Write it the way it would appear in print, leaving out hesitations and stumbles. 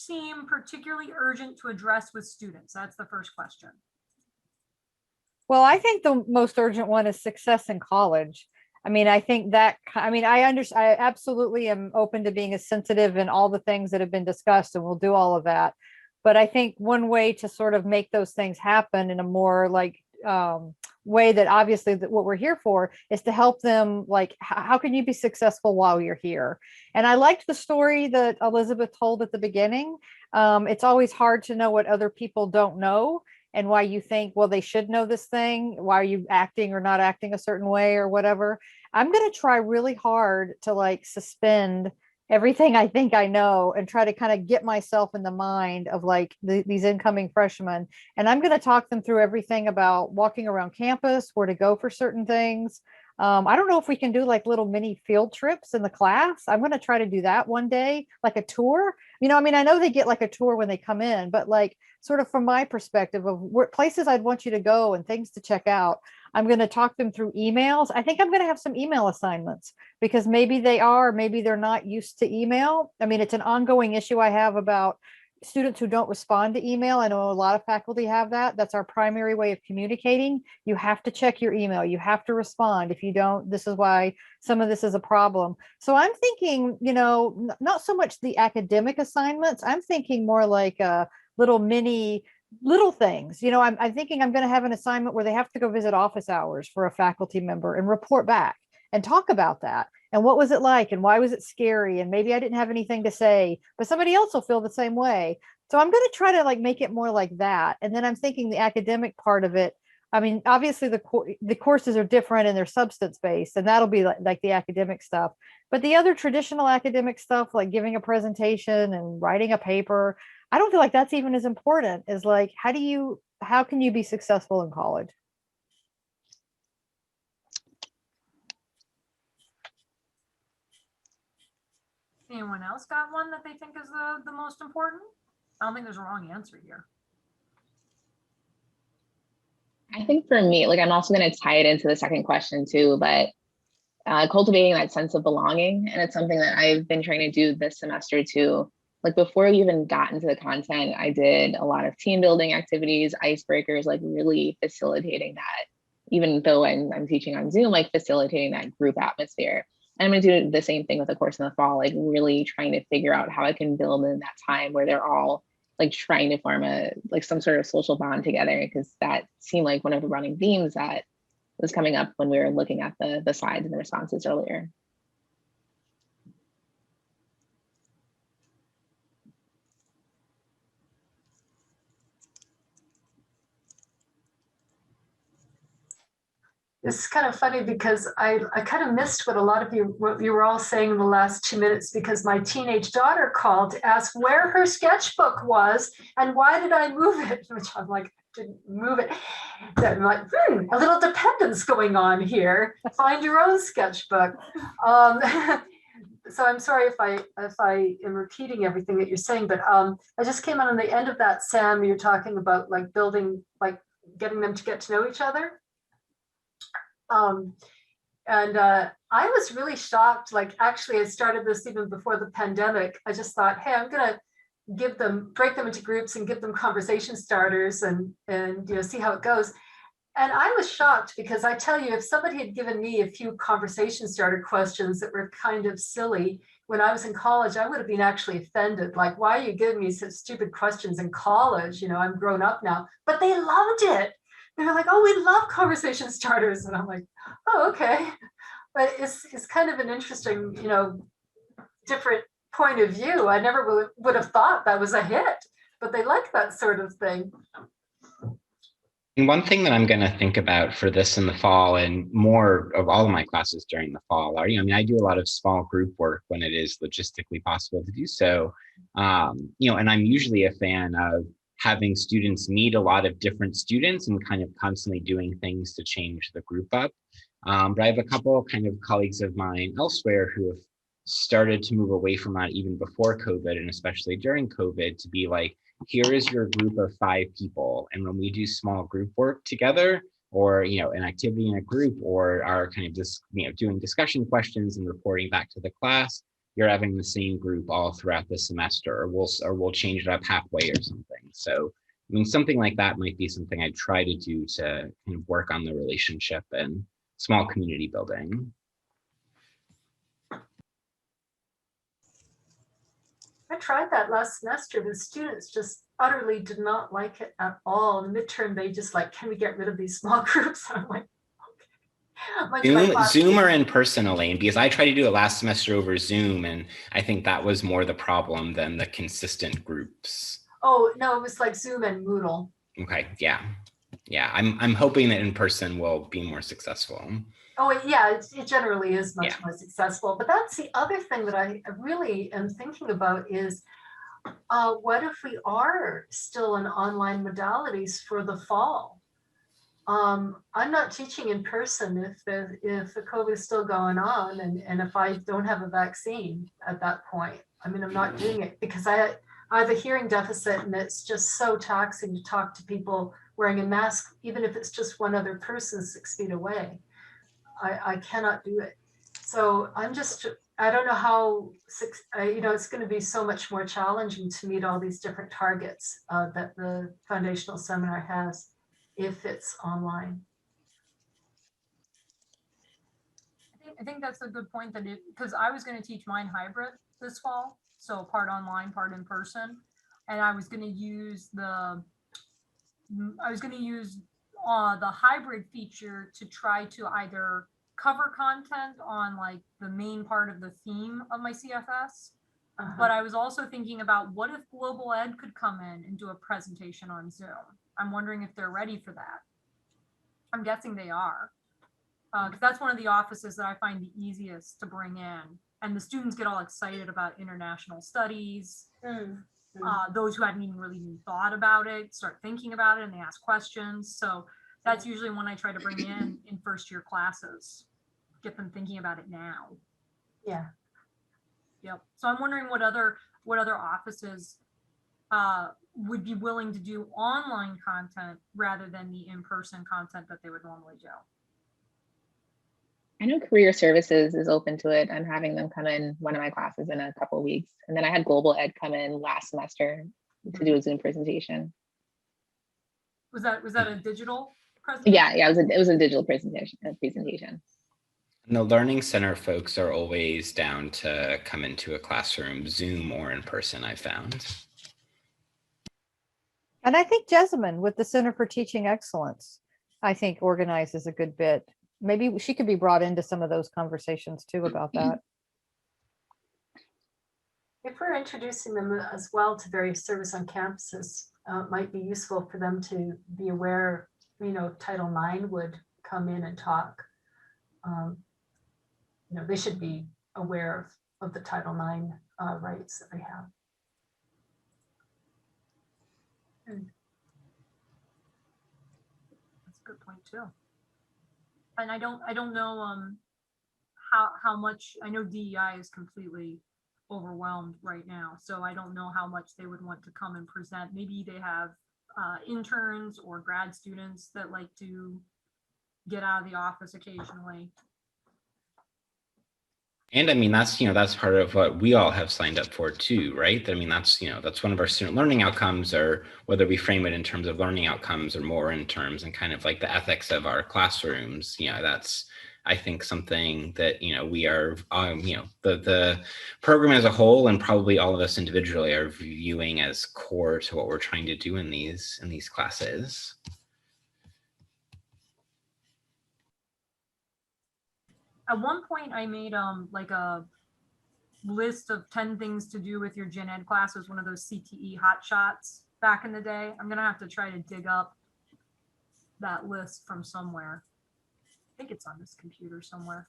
seem particularly urgent to address with students? That's the first question. Well, I think the most urgent one is success in college. I mean, I think that, I mean, I understand, I absolutely am open to being as sensitive in all the things that have been discussed, and we'll do all of that. But I think one way to sort of make those things happen in a more like way that obviously that what we're here for is to help them, like, how can you be successful while you're here? And I liked the story that Elizabeth told at the beginning. It's always hard to know what other people don't know, and why you think, well, they should know this thing. Why are you acting or not acting a certain way or whatever? I'm going to try really hard to like suspend everything I think I know and try to kind of get myself in the mind of like these incoming freshmen. And I'm going to talk them through everything about walking around campus, where to go for certain things. I don't know if we can do like little mini field trips in the class. I'm going to try to do that one day, like a tour. You know, I mean, I know they get like a tour when they come in, but like sort of from my perspective of where places I'd want you to go and things to check out. I'm going to talk them through emails. I think I'm going to have some email assignments because maybe they are, maybe they're not used to email. I mean, it's an ongoing issue I have about students who don't respond to email. I know a lot of faculty have that. That's our primary way of communicating. You have to check your email. You have to respond. If you don't, this is why some of this is a problem. So I'm thinking, you know, not so much the academic assignments. I'm thinking more like little mini little things. You know, I'm thinking I'm going to have an assignment where they have to go visit office hours for a faculty member and report back and talk about that. And what was it like? And why was it scary? And maybe I didn't have anything to say, but somebody else will feel the same way. So I'm going to try to like make it more like that. And then I'm thinking the academic part of it. I mean, obviously the courses are different and they're substance based, and that'll be like the academic stuff. But the other traditional academic stuff, like giving a presentation and writing a paper, I don't feel like that's even as important as like, how can you be successful in college? Anyone else got one that they think is the most important? I don't think there's a wrong answer here. I think for me, like, I'm also going to tie it into the second question too, but cultivating that sense of belonging. And it's something that I've been trying to do this semester too. Like before we even got into the content, I did a lot of team building activities, icebreakers, like really facilitating that, even though I'm teaching on Zoom, like facilitating that group atmosphere. And I'm gonna do the same thing with the course in the fall, like really trying to figure out how I can build in that time where they're all like trying to form some sort of social bond together, because that seemed like one of the running themes that was coming up when we were looking at the slides and the responses earlier. This is kind of funny because I kind of missed what you were all saying in the last 2 minutes, because my teenage daughter called to ask where her sketchbook was and why did I move it, which I'm like, didn't move it. I'm like, a little dependence going on here. Find your own sketchbook. So I'm sorry if I am repeating everything that you're saying, but I just came on the end of that, Sam. You're talking about like building, like getting them to get to know each other. I was really shocked. Like, actually, I started this even before the pandemic. I just thought, hey, I'm gonna break them into groups and give them conversation starters and see how it goes. And I was shocked because I tell you, if somebody had given me a few conversation starter questions that were kind of silly when I was in college, I would have been actually offended. Like, why are you giving me such stupid questions in college? You know, I'm grown up now, but they loved it. They were like, oh, we love conversation starters. And I'm like, oh, okay. But it's kind of an interesting, different point of view. I never would have thought that was a hit, but they like that sort of thing. And one thing that I'm going to think about for this in the fall, and more of all of my classes during the fall, are, I mean, I do a lot of small group work when it is logistically possible to do so. And I'm usually a fan of having students meet a lot of different students and kind of constantly doing things to change the group up. But I have a couple kind of colleagues of mine elsewhere who have started to move away from that even before COVID, and especially during COVID, to be like, here is your group of 5 people. And when we do small group work together, or, an activity in a group, or are kind of just, doing discussion questions and reporting back to the class, you're having the same group all throughout the semester, or we'll change it up halfway or something. So I mean, something like that might be something I'd try to do to kind of work on the relationship and small community building. I tried that last semester. The students just utterly did not like it at all. In the midterm, they just like, can we get rid of these small groups? I'm like, Zoom or in person, Elaine, because I tried to do it last semester over Zoom, and I think that was more the problem than the consistent groups. Oh, no, it was like Zoom and Moodle. Okay, yeah. Yeah, I'm hoping that in person will be more successful. Oh, yeah, it generally is much more successful. But that's the other thing that I really am thinking about is what if we are still in online modalities for the fall? I'm not teaching in person if the COVID is still going on and if I don't have a vaccine at that point. I mean, I'm not doing it because I have a hearing deficit and it's just so taxing to talk to people wearing a mask, even if it's just one other person 6 feet away. I cannot do it. So I don't know how, it's going to be so much more challenging to meet all these different targets that the foundational seminar has if it's online. I think that's a good point, that because I was going to teach mine hybrid this fall, so part online, part in person, and I was going to use the hybrid feature to try to either cover content on like the main part of the theme of my CFS, but I was also thinking about what if Global Ed could come in and do a presentation on Zoom. I'm wondering if they're ready for that. I'm guessing they are, because that's one of the offices that I find the easiest to bring in. And the students get all excited about international studies. Those who hadn't even really thought about it start thinking about it and they ask questions. So that's usually one I try to bring in first year classes, get them thinking about it now. Yeah. Yep. So I'm wondering what other offices would be willing to do online content rather than the in-person content that they would normally do. I know Career Services is open to it. I'm having them come in one of my classes in a couple of weeks. And then I had Global Ed come in last semester to do a Zoom presentation. Was that a digital presentation? Yeah, it was a digital presentation. And the Learning Center folks are always down to come into a classroom, Zoom or in person, I found. And I think Jessamine with the Center for Teaching Excellence, I think organizes a good bit. Maybe she could be brought into some of those conversations too about that. If we're introducing them as well to various service on campuses, it might be useful for them to be aware, Title IX would come in and talk. They should be aware of the Title IX rights that they have. That's a good point too. And I don't know how much, I know DEI is completely overwhelmed right now, so I don't know how much they would want to come and present. Maybe they have interns or grad students that like to get out of the office occasionally. And I mean, that's part of what we all have signed up for too, right? I mean, that's one of our student learning outcomes, or whether we frame it in terms of learning outcomes or more in terms and kind of like the ethics of our classrooms. That's, I think, something that, we are, the program as a whole and probably all of us individually are viewing as core to what we're trying to do in these classes. At one point I made like a list of 10 things to do with your gen ed class. It was one of those CTE hot shots back in the day. I'm gonna have to try to dig up that list from somewhere. I think it's on this computer somewhere.